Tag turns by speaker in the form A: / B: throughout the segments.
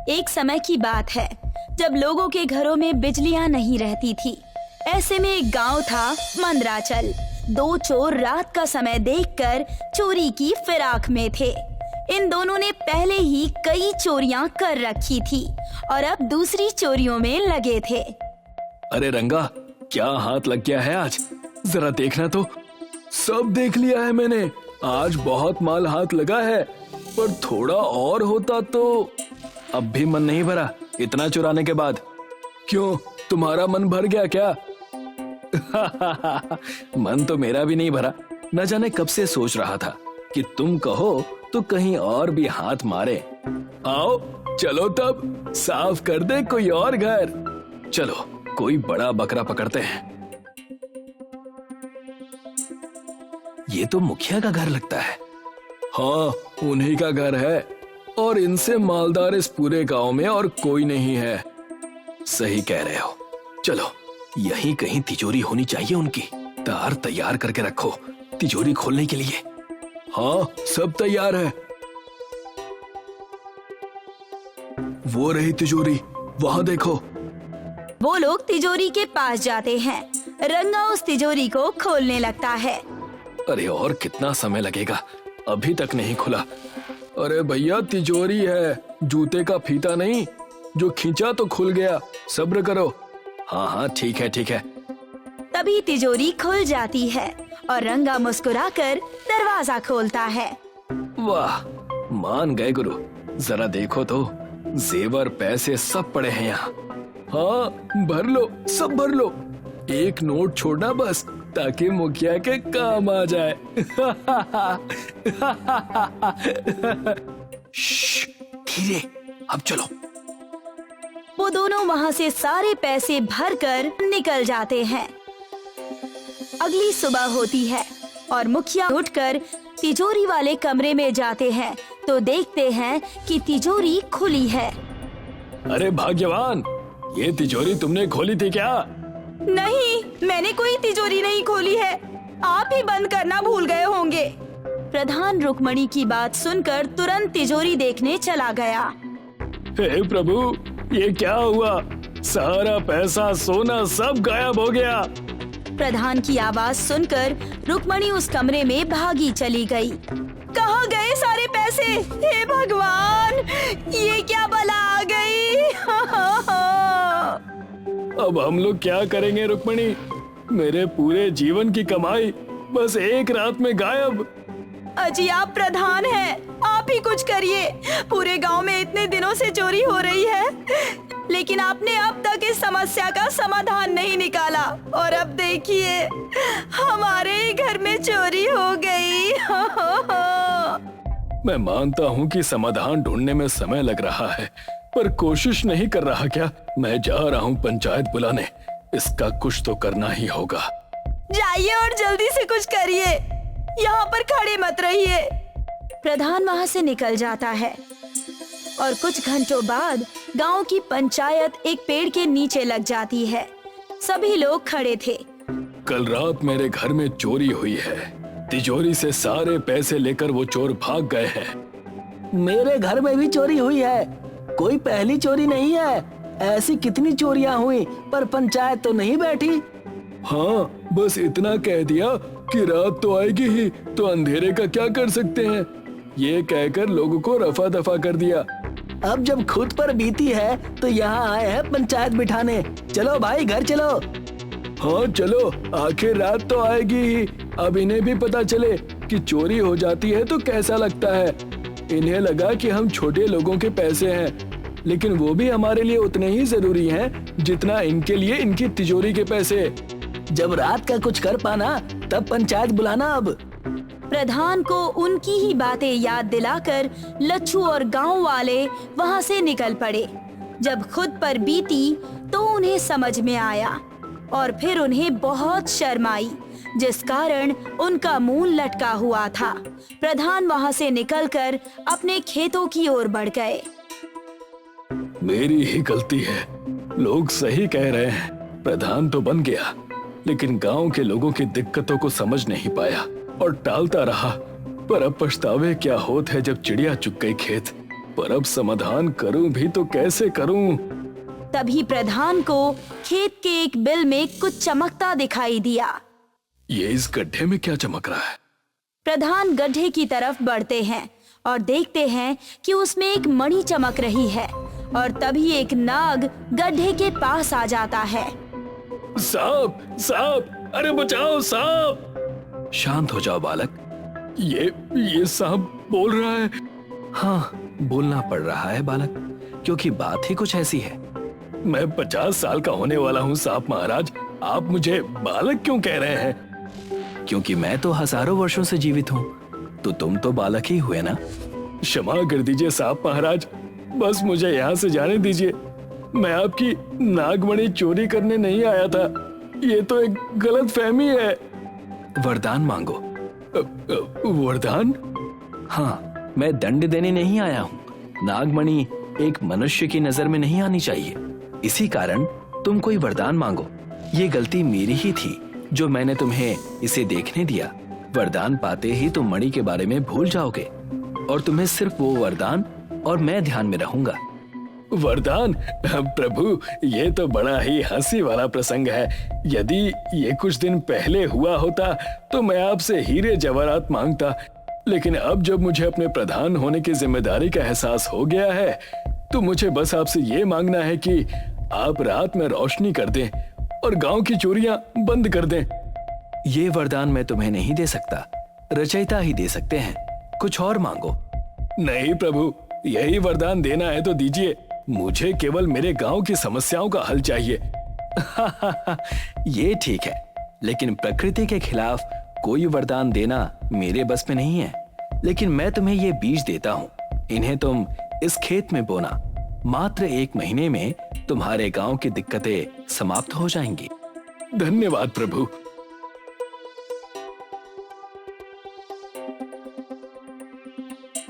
A: एक समय की बात है जब लोगों के घरों में बिजलियां नहीं रहती थी। ऐसे में एक गांव था मंदराचल। दो चोर रात का समय देखकर चोरी की फिराक में थे। इन दोनों ने पहले ही कई चोरियां कर रखी थी और अब दूसरी चोरियों में लगे थे।
B: अरे रंगा, क्या हाथ लग गया है आज? जरा देखना तो। सब देख लिया है मैंने, आज बहुत माल हाथ लगा है, पर थोड़ा और होता तो। अब भी मन नहीं भरा इतना चुराने के बाद? क्यों, तुम्हारा मन भर गया क्या? मन तो मेरा भी नहीं भरा। न जाने कब से सोच रहा था कि तुम कहो तो कहीं और भी हाथ मारे। आओ चलो तब साफ कर दे कोई और घर। चलो कोई बड़ा बकरा पकड़ते हैं। ये तो मुखिया का घर लगता है। हाँ, उन्हीं का घर है और इनसे मालदार इस पूरे गांव में और कोई नहीं है। सही कह रहे हो। चलो यहीं कहीं तिजोरी होनी चाहिए उनकी। तार तैयार करके रखो तिजोरी खोलने के लिए। हाँ, सब तैयार है। वो रही तिजोरी, वहां देखो।
A: वो लोग तिजोरी के पास जाते हैं। रंगा उस तिजोरी को खोलने लगता है।
B: अरे और कितना समय लगेगा, अभी तक नहीं खुला। अरे भैया, तिजोरी है, जूते का फीता नहीं, जो खींचा तो खुल गया। सब्र करो। हाँ हाँ ठीक है ठीक है।
A: तभी तिजोरी खुल जाती है और रंगा मुस्कुराकर दरवाजा खोलता है।
B: वाह, मान गए गुरु। जरा देखो तो, जेवर पैसे सब पड़े हैं यहाँ। हाँ भर लो, सब भर लो। एक नोट छोड़ना बस, ताकि मुखिया के काम आ जाए। श्श, धीरे, अब चलो।
A: वो दोनों वहाँ से सारे पैसे भरकर निकल जाते हैं। अगली सुबह होती है और मुखिया उठकर तिजोरी वाले कमरे में जाते हैं तो देखते हैं कि तिजोरी खुली है।
B: अरे भाग्यवान, ये तिजोरी तुमने खोली थी क्या?
A: नहीं, मैंने कोई तिजोरी नहीं खोली है, आप ही बंद करना भूल गए होंगे। प्रधान रुक्मणी की बात सुनकर तुरंत तिजोरी देखने चला गया।
B: हे प्रभु, ये क्या हुआ? सारा पैसा सोना सब गायब हो गया।
A: प्रधान की आवाज सुनकर रुक्मणी उस कमरे में भागी चली गई। कहाँ गए सारे पैसे? हे भगवान, ये क्या बला आ गई?
B: अब हम लोग क्या करेंगे रुक्मणी? मेरे पूरे जीवन की कमाई बस एक रात में गायब।
A: अजी, आप प्रधान हैं, आप ही कुछ करिए। पूरे गांव में इतने दिनों से चोरी हो रही है, लेकिन आपने अब तक इस समस्या का समाधान नहीं निकाला और अब देखिए हमारे ही घर में चोरी हो गई।
B: मैं मानता हूँ कि समाधान ढूंढने में समय लग रहा है, पर कोशिश नहीं कर रहा क्या? मैं जा रहा हूँ पंचायत बुलाने। इसका कुछ तो करना ही होगा।
A: जाइए और जल्दी से कुछ करिए, यहाँ पर खड़े मत रहिए। प्रधान वहाँ से निकल जाता है और कुछ घंटों बाद गांव की पंचायत एक पेड़ के नीचे लग जाती है। सभी लोग खड़े थे।
B: कल रात मेरे घर में चोरी हुई है। तिजोरी से सारे पैसे लेकर वो चोर भाग गए हैं।
C: मेरे घर में भी चोरी हुई है, कोई पहली चोरी नहीं है। ऐसी कितनी चोरियां हुई पर पंचायत तो नहीं बैठी।
B: हाँ, बस इतना कह दिया कि रात तो आएगी ही, तो अंधेरे का क्या कर सकते हैं। ये कहकर लोगों को रफा दफा कर दिया।
C: अब जब खुद पर बीती है तो यहाँ आए हैं पंचायत बिठाने। चलो भाई, घर चलो।
B: हाँ चलो, आखिर रात तो आएगी ही। अब इन्हें भी पता चले कि चोरी हो जाती है तो कैसा लगता है। इन्हें लगा कि हम छोटे लोगों के पैसे हैं, लेकिन वो भी हमारे लिए उतने ही जरूरी हैं जितना इनके लिए इनकी तिजोरी के पैसे।
C: जब रात का कुछ कर पाना तब पंचायत बुलाना। अब
A: प्रधान को उनकी ही बातें याद दिलाकर लच्छू और गांव वाले वहां से निकल पड़े। जब खुद पर बीती तो उन्हें समझ में आया और फिर उन्हें बहुत शर्म आई, जिस कारण उनका मुंह लटका हुआ था। प्रधान वहां से निकलकर अपने खेतों की ओर बढ़ गए।
B: मेरी ही गलती है, लोग सही कह रहे हैं। प्रधान तो बन गया, लेकिन गांव के लोगों की दिक्कतों को समझ नहीं पाया और टालता रहा। पर अब पछतावे क्या होत है जब चिड़िया चुग गई खेत। पर अब समाधान करूं भी तो कैसे करूं?
A: तभी प्रधान को खेत के एक बिल में कुछ चमकता दिखाई दिया।
B: ये इस गड्ढे में क्या चमक रहा है?
A: प्रधान गड्ढे की तरफ बढ़ते हैं और देखते हैं कि उसमें एक मणि चमक रही है और तभी एक नाग गड्ढे के पास आ जाता है।
B: सांप, सांप, अरे बचाओ सांप! शांत हो जाओ बालक, ये सांप बोल रहा है। हाँ, बोलना पड़ रहा है बालक, क्योंकि बात ही कुछ ऐसी है। मैं 50 साल का होने वाला हूँ सांप महाराज, आप मुझे बालक क्यों कह रहे हैं? क्योंकि मैं तो हजारों वर्षों से जीवित हूँ, तो तुम तो बालक ही हुए ना। क्षमा कर दीजिए सांप महाराज, बस मुझे यहाँ से जाने दीजिए। मैं आपकी नागमणि चोरी करने नहीं आया था, ये तो एक गलत फहमी है। वरदान मांगो। वरदान? हाँ, मैं दंड देने नहीं आया हूँ। नागमणि एक मनुष्य की नजर में नहीं आनी चाहिए, इसी कारण तुम कोई वरदान मांगो। ये गलती मेरी ही थी जो मैंने तुम्हें इसे देखने दिया। वरदान पाते ही तुम मणि के बारे में भूल जाओगे और तुम्हें सिर्फ वो वरदान और मैं ध्यान में रहूंगा। वरदान? प्रभु, ये तो बड़ा ही हंसी वाला प्रसंग है। यदि ये कुछ दिन पहले हुआ होता तो मैं आपसे हीरे जवाहरात मांगता, लेकिन अब जब मुझे अपने प्रधान होने की जिम्मेदारी का एहसास हो गया है तो मुझे बस आपसे ये मांगना है कि आप रात में रोशनी कर दें और गांव की चोरियां बंद कर दें। ये वरदान मैं तुम्हें नहीं दे सकता, रचयिता ही दे सकते हैं। कुछ और मांगो। नहीं प्रभु, यही वरदान देना है तो दीजिए, मुझे केवल मेरे गांव की समस्याओं का हल चाहिए। ये ठीक है, लेकिन प्रकृति के खिलाफ कोई वरदान देना मेरे बस में नहीं है। लेकिन मैं तुम्हें ये बीज देता हूँ, इन्हें तुम इस खेत में बोना। मात्र 1 महीने में तुम्हारे गांव की दिक्कतें समाप्त हो जाएंगी। धन्यवाद प्रभु।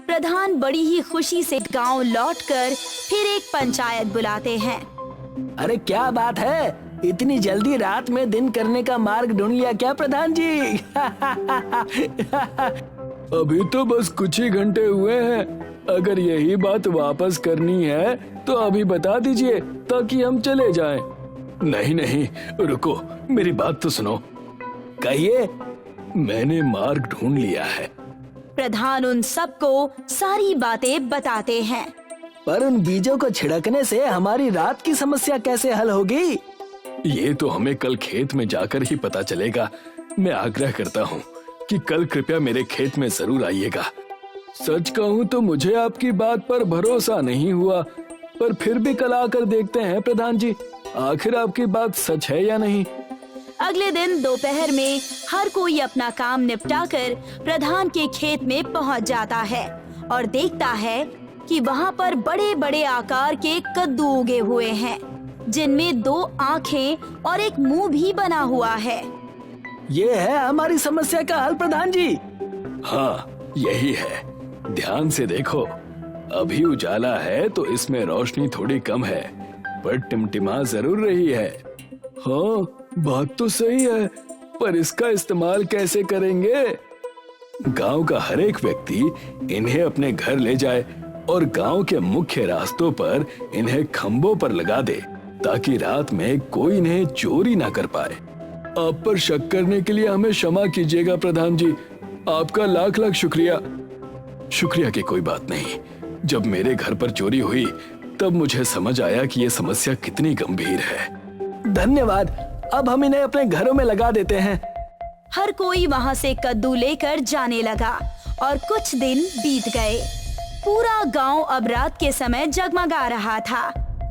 A: प्रधान बड़ी ही खुशी से गांव लौटकर फिर एक पंचायत बुलाते हैं।
C: अरे क्या बात है, इतनी जल्दी रात में दिन करने का मार्ग ढूंढ लिया क्या प्रधान जी?
B: अभी तो बस कुछ ही घंटे हुए हैं। अगर यही बात वापस करनी है तो अभी बता दीजिए ताकि हम चले जाएं। नहीं नहीं, रुको, मेरी बात तो सुनो। कहिए। मैंने मार्ग ढूंढ लिया है।
A: प्रधान उन सबको सारी बातें बताते हैं।
C: पर उन बीजों को छिड़कने से हमारी रात की समस्या कैसे हल होगी?
B: ये तो हमें कल खेत में जाकर ही पता चलेगा। मैं आग्रह करता हूँ कि कल कृपया मेरे खेत में जरूर आइएगा। सच कहूँ तो मुझे आपकी बात पर भरोसा नहीं हुआ, पर फिर भी कल आकर देखते हैं प्रधान जी, आखिर आपकी बात सच है या नहीं।
A: अगले दिन दोपहर में हर कोई अपना काम निपटाकर प्रधान के खेत में पहुंच जाता है और देखता है कि वहां पर बड़े बड़े आकार के कद्दू उगे हुए हैं, जिनमें 2 आंखें और एक मुंह भी बना हुआ है।
C: ये है हमारी समस्या का हल प्रधान जी।
B: हाँ, यही है। ध्यान से देखो, अभी उजाला है तो इसमें रोशनी थोड़ी कम है, पर टिमटिमा जरूर रही है। हाँ, बात तो सही है, पर इसका इस्तेमाल कैसे करेंगे? गांव का हर एक व्यक्ति इन्हें अपने घर ले जाए और गांव के मुख्य रास्तों पर इन्हें खंभों पर लगा दे, ताकि रात में कोई इन्हें चोरी ना कर पाए। आप पर शक करने के लिए हमें क्षमा कीजिएगा प्रधान जी, आपका लाख लाख शुक्रिया। शुक्रिया की कोई बात नहीं। जब मेरे घर पर चोरी हुई तब मुझे समझ आया कि ये समस्या कितनी गंभीर है।
C: धन्यवाद, अब हम इन्हें अपने घरों में लगा देते हैं।
A: हर कोई वहां से कद्दू लेकर जाने लगा और कुछ दिन बीत गए। पूरा गांव अब रात के समय जगमगा रहा था।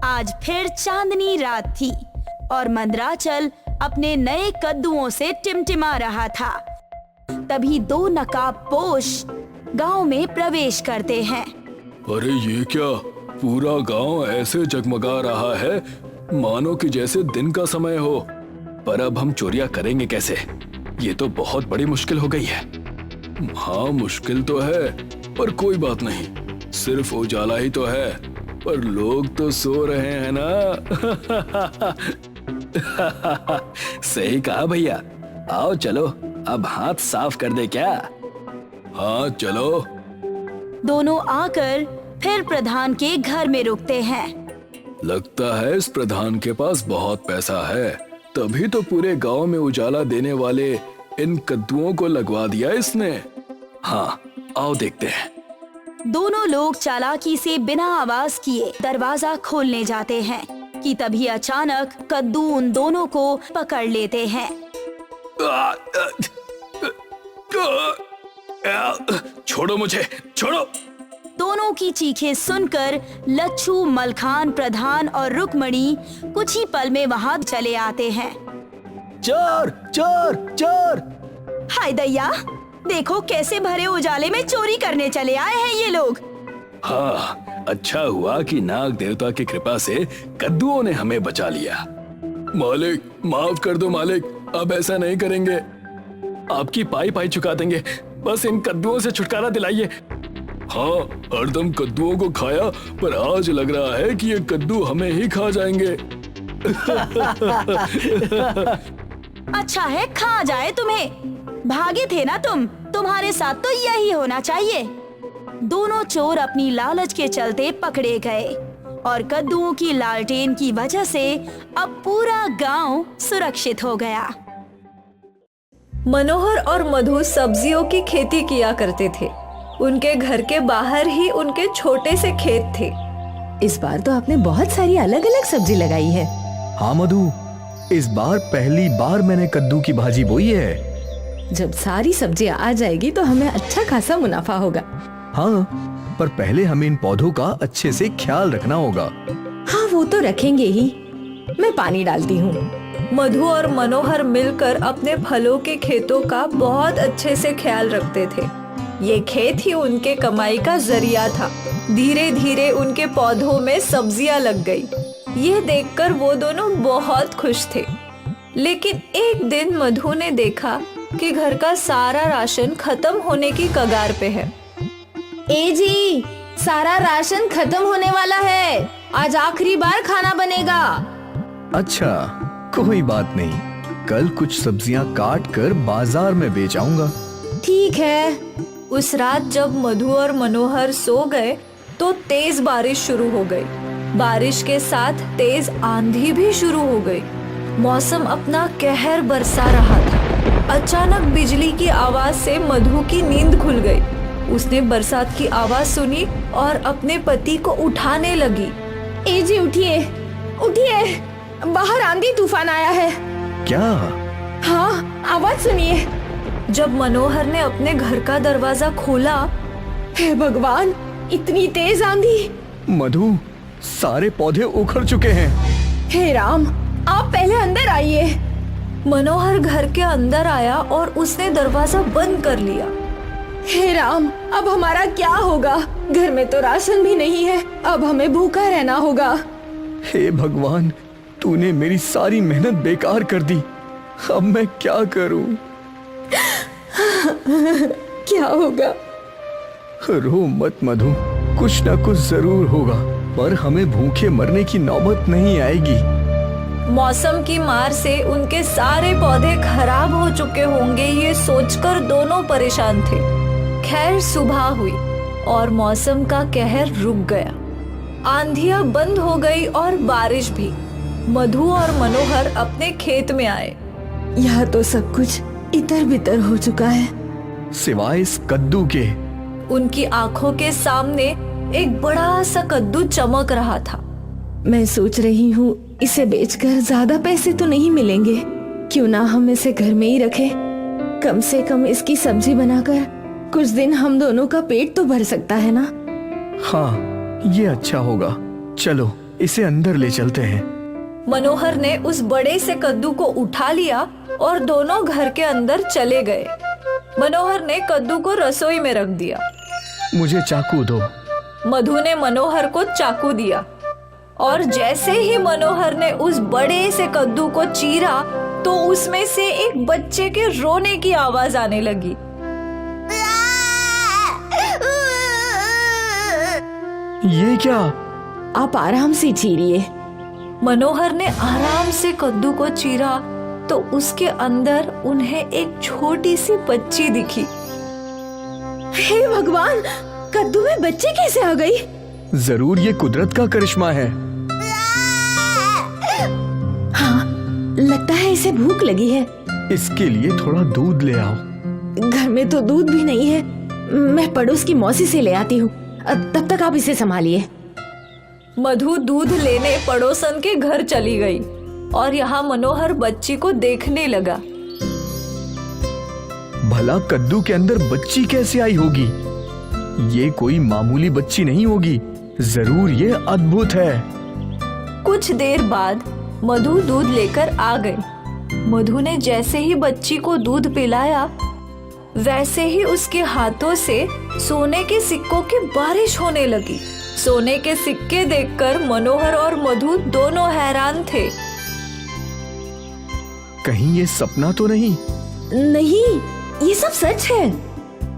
A: आज फिर चांदनी रात थी और मंदराचल अपने नए कद्दुओं से टिमटिमा रहा था। तभी 2 नकाबपोश गांव में प्रवेश करते हैं।
B: अरे ये क्या, पूरा गांव ऐसे जगमगा रहा है मानो कि जैसे दिन का समय हो। पर अब हम चोरियां करेंगे कैसे? ये तो बहुत बड़ी मुश्किल हो गई है। हाँ, मुश्किल तो है, पर कोई बात नहीं, सिर्फ उजाला ही तो है, पर लोग तो सो रहे हैं ना। सही कहा भैया। आओ चलो, अब हाथ साफ कर दे क्या? हाँ चलो।
A: दोनों आकर फिर प्रधान के घर में रुकते हैं।
B: लगता है इस प्रधान के पास बहुत पैसा है, तभी तो पूरे गांव में उजाला देने वाले इन कद्दुओं को लगवा दिया इसने। हाँ, आओ देखते हैं।
A: दोनों लोग चालाकी से बिना आवाज किए दरवाजा खोलने जाते हैं कि तभी अचानक कद्दू उन दोनों को पकड़ लेते हैं।
B: छोड़ो मुझे, छोड़ो।
A: दोनों की चीखें सुनकर लच्छू, मलखान, प्रधान और रुक्मणी कुछ ही पल में वहां चले आते हैं।
C: चोर चोर चोर!
A: हाय दैया, देखो कैसे भरे उजाले में चोरी करने चले आए हैं ये लोग।
B: हाँ, अच्छा हुआ कि नाग देवता की कृपा से कद्दुओं ने हमें बचा लिया। मालिक, माफ कर दो मालिक, अब ऐसा नहीं करेंगे। आपकी पाई पाई चुका देंगे, बस इन कद्दुओं से छुटकारा दिलाइए। हाँ, हरदम कद्दुओं को खाया, पर आज लग रहा है कि ये कद्दू हमें ही खा जाएंगे।
A: अच्छा है, खा जाए तुम्हें। भागे थे ना तुम, तुम्हारे साथ तो यही होना चाहिए। दोनों चोर अपनी लालच के चलते पकड़े गए और कद्दुओं की लालटेन की वजह से अब पूरा गांव सुरक्षित हो गया।
D: मनोहर और मधु सब्जियों की खेती किया करते थे। उनके घर के बाहर ही उनके छोटे से खेत थे।
E: इस बार तो आपने बहुत सारी अलग अलग सब्जी लगाई है।
F: हाँ मधु, इस बार पहली बार मैंने कद्दू की भाजी बोई है।
E: जब सारी सब्जियां आ जाएगी तो हमें अच्छा खासा मुनाफा होगा।
F: हाँ, पर पहले हमें इन पौधों का अच्छे से ख्याल रखना होगा।
E: हाँ, वो तो रखेंगे ही। मैं पानी डालती हूँ।
D: मधु और मनोहर मिलकर अपने फलों के खेतों का बहुत अच्छे से ख्याल रखते थे। ये खेत ही उनके कमाई का जरिया था। धीरे धीरे उनके पौधों में सब्जियां लग गई। ये देखकर वो दोनों बहुत खुश थे। लेकिन एक दिन मधु ने देखा कि घर का सारा राशन खत्म होने की कगार पे है।
E: ए जी, सारा राशन खत्म होने वाला है। आज आखिरी बार खाना बनेगा।
F: अच्छा, कोई बात नहीं, कल कुछ सब्जियां काट कर बाजार में बेच आऊंगा।
E: ठीक है।
D: उस रात जब मधु और मनोहर सो गए तो तेज बारिश शुरू हो गई। बारिश के साथ तेज आंधी भी शुरू हो गई। मौसम अपना कहर बरसा रहा था। अचानक बिजली की आवाज से मधु की नींद खुल गई। उसने बरसात की आवाज सुनी और अपने पति को उठाने लगी।
E: ए जी, उठिए उठिए, बाहर आंधी तूफान आया है।
F: क्या?
E: हाँ, आवाज सुनिए।
D: जब मनोहर ने अपने घर का दरवाजा खोला,
E: हे भगवान, इतनी तेज आंधी!
F: मधु, सारे पौधे उखड़ चुके हैं।
E: हे राम, आप पहले अंदर आइए।
D: मनोहर घर के अंदर आया और उसने दरवाजा बंद कर लिया।
E: हे राम, अब हमारा क्या होगा? घर में तो राशन भी नहीं है, अब हमें भूखा रहना होगा।
F: हे भगवान, तूने मेरी सारी मेहनत बेकार कर दी। अब मैं क्या करूं?
E: क्या होगा?
F: रो मत मधु, कुछ ना कुछ जरूर होगा, पर हमें भूखे मरने की नौबत नहीं आएगी।
D: मौसम की मार से उनके सारे पौधे खराब हो चुके होंगे, ये सोचकर दोनों परेशान थे। खैर, सुबह हुई और मौसम का कहर रुक गया। आंधियां बंद हो गई और बारिश भी। मधु और मनोहर अपने खेत में आए।
E: यहाँ तो सब कुछ इतर बितर हो चुका है,
F: सिवाय इस कद्दू के।
D: उनकी आंखों के सामने एक बड़ा सा कद्दू चमक रहा था।
E: मैं सोच रही हूँ इसे बेचकर ज्यादा पैसे तो नहीं मिलेंगे, क्यों ना हम इसे घर में ही रखें। कम से कम इसकी सब्जी बनाकर कुछ दिन हम दोनों का पेट तो भर सकता है ना।
F: हाँ, ये अच्छा होगा। चलो इसे अंदर ले चलते हैं।
D: मनोहर ने उस बड़े से कद्दू को उठा लिया और दोनों घर के अंदर चले गए। मनोहर ने कद्दू को रसोई में रख दिया।
F: मुझे चाकू दो।
D: मधु ने मनोहर को चाकू दिया और जैसे ही मनोहर ने उस बड़े से कद्दू को चीरा तो उसमें से एक बच्चे के रोने की आवाज आने लगी।
F: ये क्या?
E: आप आराम से चीरिए।
D: मनोहर ने आराम से कद्दू को चीरा तो उसके अंदर उन्हें एक छोटी सी बच्ची दिखी।
E: हे भगवान, कद्दू में बच्ची कैसे आ गई?
F: जरूर ये कुदरत का करिश्मा है।
E: हाँ, लगता है इसे भूख लगी है।
F: इसके लिए थोड़ा दूध ले आओ।
E: घर में तो दूध भी नहीं है। मैं पड़ोस की मौसी से ले आती हूँ। तब तक आप इसे संभालिए।
D: मधु दूध लेने पड़ोसन के घर चली गई और यहाँ मनोहर बच्ची को देखने लगा।
F: भला कद्दू के अंदर बच्ची कैसे आई होगी? ये कोई मामूली बच्ची नहीं होगी, जरूर ये अद्भुत है।
D: कुछ देर बाद मधु दूध लेकर आ गई। मधु ने जैसे ही बच्ची को दूध पिलाया, वैसे ही उसके हाथों से सोने के सिक्कों की बारिश होने लगी। सोने के सिक्के देखकर मनोहर और मधु दोनों हैरान थे।
F: कहीं ये सपना तो नहीं?
E: नहीं, ये सब सच है।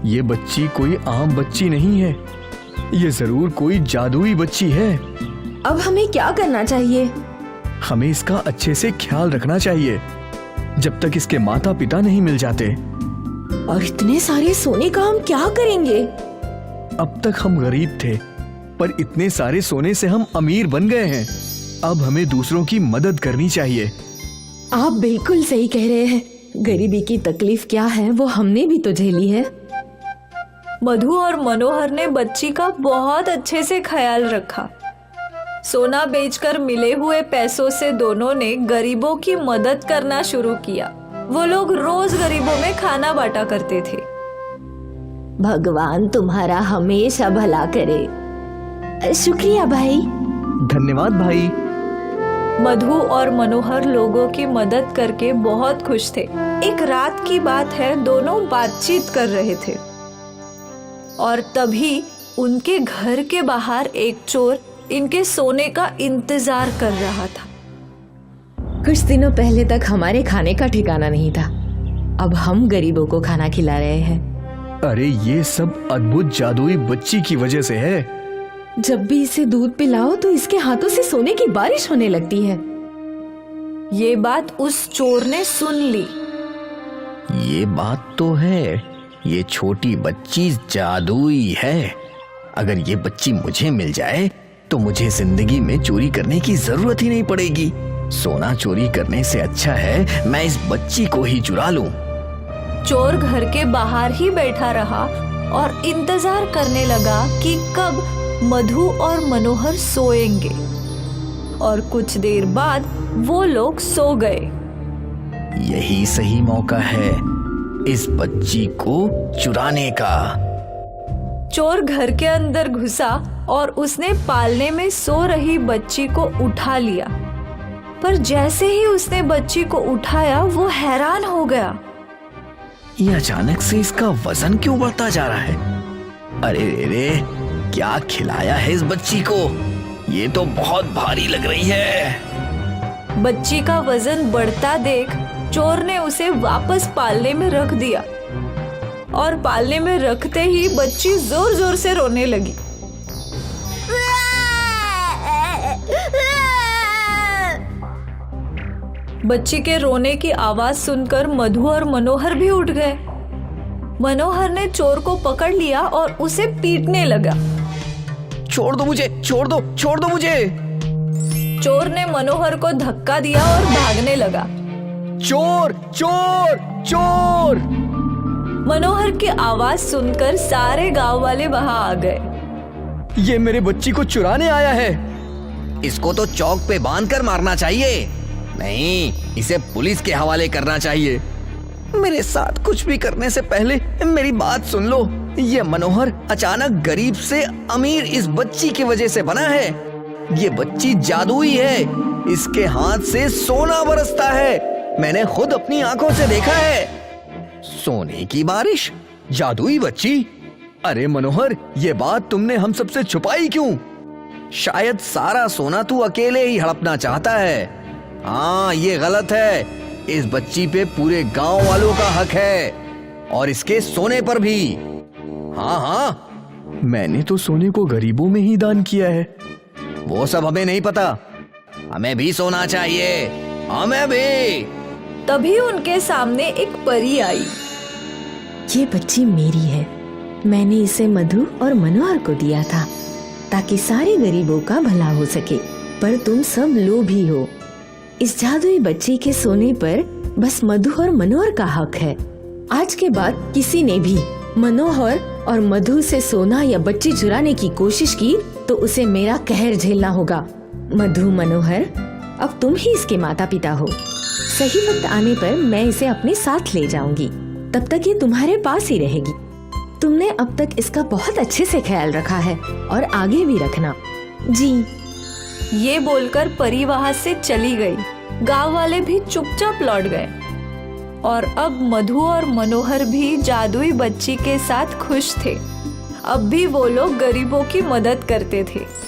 F: ये बच्ची कोई आम बच्ची नहीं है, ये जरूर कोई जादुई बच्ची है।
E: अब हमें क्या करना चाहिए?
F: हमें इसका अच्छे से ख्याल रखना चाहिए जब तक इसके माता पिता नहीं मिल जाते।
E: और इतने सारे सोने का हम क्या करेंगे?
F: अब तक हम गरीब थे, पर इतने सारे सोने से हम अमीर बन गए हैं। अब हमें दूसरों की मदद करनी चाहिए।
E: आप बिल्कुल सही कह रहे हैं। गरीबी की तकलीफ क्या है वो हमने भी तो झेली है।
D: मधु और मनोहर ने बच्ची का बहुत अच्छे से ख्याल रखा। सोना बेचकर मिले हुए पैसों से दोनों ने गरीबों की मदद करना शुरू किया। वो लोग रोज गरीबों में खाना बांटा करते थे।
E: भगवान तुम्हारा हमेशा भला करे। शुक्रिया भाई।
F: धन्यवाद भाई।
D: मधु और मनोहर लोगों की मदद करके बहुत खुश थे। एक रात की बात है, दोनों बातचीत कर रहे थे और तभी उनके घर के बाहर एक चोर इनके सोने का इंतजार कर रहा था।
E: कुछ दिनों पहले तक हमारे खाने का ठिकाना नहीं था, अब हम गरीबों को खाना खिला रहे हैं।
F: अरे ये सब अद्भुत जादुई बच्ची की वजह से है।
E: जब भी इसे दूध पिलाओ तो इसके हाथों से सोने की बारिश होने लगती है।
D: ये बात उस चोर ने सुन ली।
G: ये बात तो है, ये छोटी बच्ची जादुई है। अगर ये बच्ची मुझे मिल जाए तो मुझे जिंदगी में चोरी करने की जरूरत ही नहीं पड़ेगी। सोना चोरी करने से अच्छा है मैं इस बच्ची को ही चुरा लूं।
D: चोर घर के बाहर ही बैठा रहा और इंतजार करने लगा कि कब मधु और मनोहर सोएंगे। और कुछ देर बाद वो लोग सो गए।
G: यही सही मौका है इस बच्ची को चुराने का।
D: चोर घर के अंदर घुसा और उसने पालने में सो रही बच्ची को उठा लिया। पर जैसे ही उसने बच्ची को उठाया वो हैरान हो गया।
G: ये अचानक से इसका वजन क्यों बढ़ता जा रहा है? अरे रे, क्या खिलाया है इस बच्ची को? ये तो बहुत भारी लग रही है।
D: बच्ची का वजन बढ़ता देख चोर ने उसे वापस पालने में रख दिया और पालने में रखते ही बच्ची जोर जोर से रोने लगी। बच्ची के रोने की आवाज सुनकर मधु और मनोहर भी उठ गए। मनोहर ने चोर को पकड़ लिया और उसे पीटने लगा।
G: छोड़ दो मुझे, छोड़ दो, छोड़ दो मुझे।
D: चोर ने मनोहर को धक्का दिया और भागने लगा।
F: चोर चोर चोर!
D: मनोहर की आवाज सुनकर सारे गांव वाले वहां आ गए।
F: ये मेरे बच्ची को चुराने आया है।
G: इसको तो चौक पे बांधकर मारना चाहिए, नहीं इसे पुलिस के हवाले करना चाहिए। मेरे साथ कुछ भी करने से पहले मेरी बात सुन लो। ये मनोहर अचानक गरीब से अमीर इस बच्ची की वजह से बना है। ये बच्ची जादुई है, इसके हाथ से सोना बरसता है। मैंने खुद अपनी आंखों से देखा है। सोने की बारिश, जादुई बच्ची।
F: अरे मनोहर, ये बात तुमने हम सबसे छुपाई क्यों?
G: शायद सारा सोना तू अकेले ही हड़पना चाहता है। हाँ, ये गलत है। इस बच्ची पे पूरे गांव वालों का हक है और इसके सोने पर भी। हाँ हाँ,
F: मैंने तो सोने को गरीबों में ही दान किया है।
G: वो सब हमें नहीं पता, हमें भी सोना चाहिए, हमें भी।
D: तभी उनके सामने एक परी आई।
E: ये बच्ची मेरी है, मैंने इसे मधु और मनोहर को दिया था। ताकि सारे गरीबों का भला हो सके। पर तुम सब लोभी हो। इस जादुई बच्ची के सोने पर बस मधु और मनोहर का हक है। आज के बाद किसी ने भी मनोहर और मधु से सोना या बच्ची चुराने की कोशिश की तो उसे मेरा कहर झेलना होगा। मधु, मनोहर, अब तुम ही इसके माता पिता हो। सही वक्त आने पर मैं इसे अपने साथ ले जाऊंगी। तब तक ये तुम्हारे पास ही रहेगी। तुमने अब तक इसका बहुत अच्छे से ख्याल रखा है और आगे भी रखना। जी।
D: ये बोलकर परी वहां से चली गई। गांव वाले भी चुपचाप लौट गए और अब मधु और मनोहर भी जादुई बच्ची के साथ खुश थे। अब भी वो लोग गरीबों की मदद करते थे।